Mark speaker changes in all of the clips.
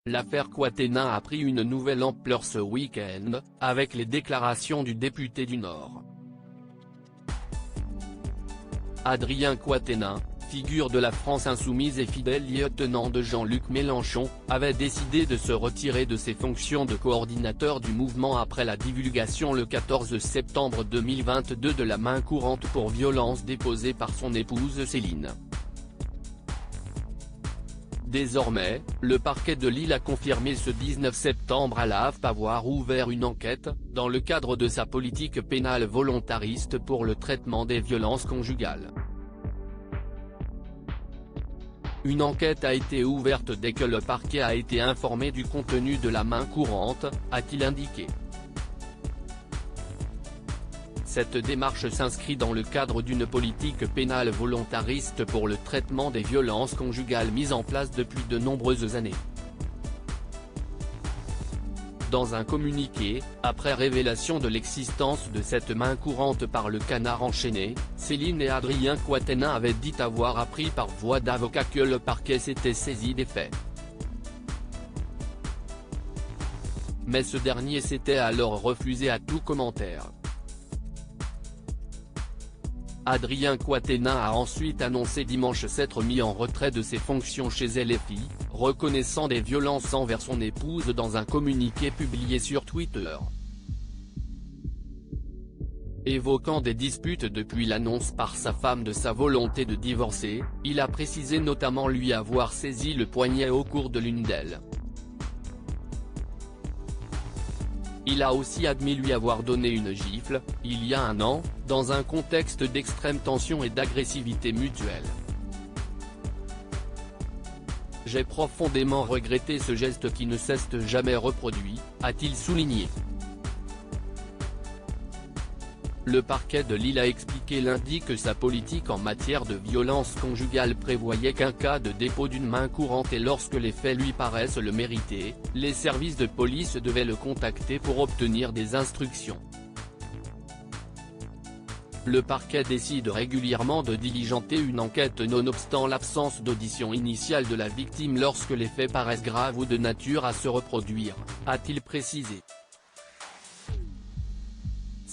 Speaker 1: L'affaire Quatennens a pris une nouvelle ampleur ce week-end, avec les déclarations du député du Nord. Adrien Quatennens, figure de la France insoumise et fidèle lieutenant de Jean-Luc Mélenchon, avait décidé de se retirer de ses fonctions de coordinateur du mouvement après la divulgation le 14 septembre 2022 de la main courante pour violence déposée par son épouse Céline. Désormais, le parquet de Lille a confirmé ce 19 septembre à la AFP avoir ouvert une enquête, dans le cadre de sa politique pénale volontariste pour le traitement des violences conjugales. Une enquête a été ouverte dès que le parquet a été informé du contenu de la main courante, a-t-il indiqué. Cette démarche s'inscrit dans le cadre d'une politique pénale volontariste pour le traitement des violences conjugales mise en place depuis de nombreuses années. Dans un communiqué, après révélation de l'existence de cette main courante par le Canard enchaîné, Céline et Adrien Quatennens avaient dit avoir appris par voie d'avocat que le parquet s'était saisi des faits. Mais ce dernier s'était alors refusé à tout commentaire. Adrien Quatennens a ensuite annoncé dimanche s'être mis en retrait de ses fonctions chez LFI, reconnaissant des violences envers son épouse dans un communiqué publié sur Twitter. Évoquant des disputes depuis l'annonce par sa femme de sa volonté de divorcer, il a précisé notamment lui avoir saisi le poignet au cours de l'une d'elles. Il a aussi admis lui avoir donné une gifle, il y a un an, dans un contexte d'extrême tension et d'agressivité mutuelle. J'ai profondément regretté ce geste qui ne s'est jamais reproduit, a-t-il souligné. Le parquet de Lille a expliqué lundi que sa politique en matière de violence conjugale prévoyait qu'en cas de dépôt d'une main courante et lorsque les faits lui paraissent le mériter, les services de police devaient le contacter pour obtenir des instructions. Le parquet décide régulièrement de diligenter une enquête nonobstant l'absence d'audition initiale de la victime lorsque les faits paraissent graves ou de nature à se reproduire, a-t-il précisé.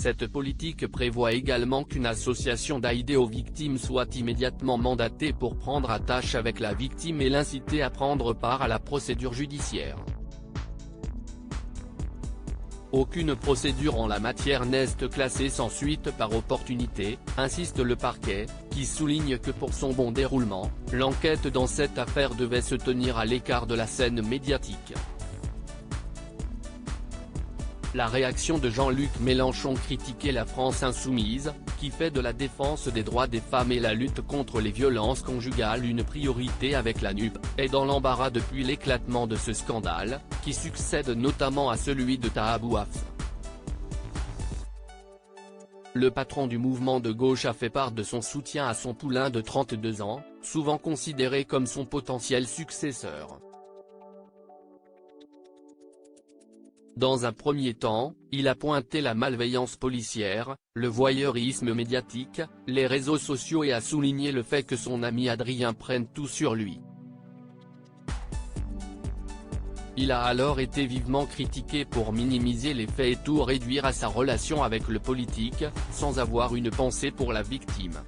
Speaker 1: Cette politique prévoit également qu'une association d'aide aux victimes soit immédiatement mandatée pour prendre attache avec la victime et l'inciter à prendre part à la procédure judiciaire. Aucune procédure en la matière n'est classée sans suite par opportunité, insiste le parquet, qui souligne que pour son bon déroulement, l'enquête dans cette affaire devait se tenir à l'écart de la scène médiatique. La réaction de Jean-Luc Mélenchon critiquait la France insoumise, qui fait de la défense des droits des femmes et la lutte contre les violences conjugales une priorité avec la NUP, est dans l'embarras depuis l'éclatement de ce scandale, qui succède notamment à celui de Taha Bouaf. Le patron du mouvement de gauche a fait part de son soutien à son poulain de 32 ans, souvent considéré comme son potentiel successeur. Dans un premier temps, il a pointé la malveillance policière, le voyeurisme médiatique, les réseaux sociaux et a souligné le fait que son ami Adrien prenne tout sur lui. Il a alors été vivement critiqué pour minimiser les faits et tout réduire à sa relation avec le politique, sans avoir une pensée pour la victime.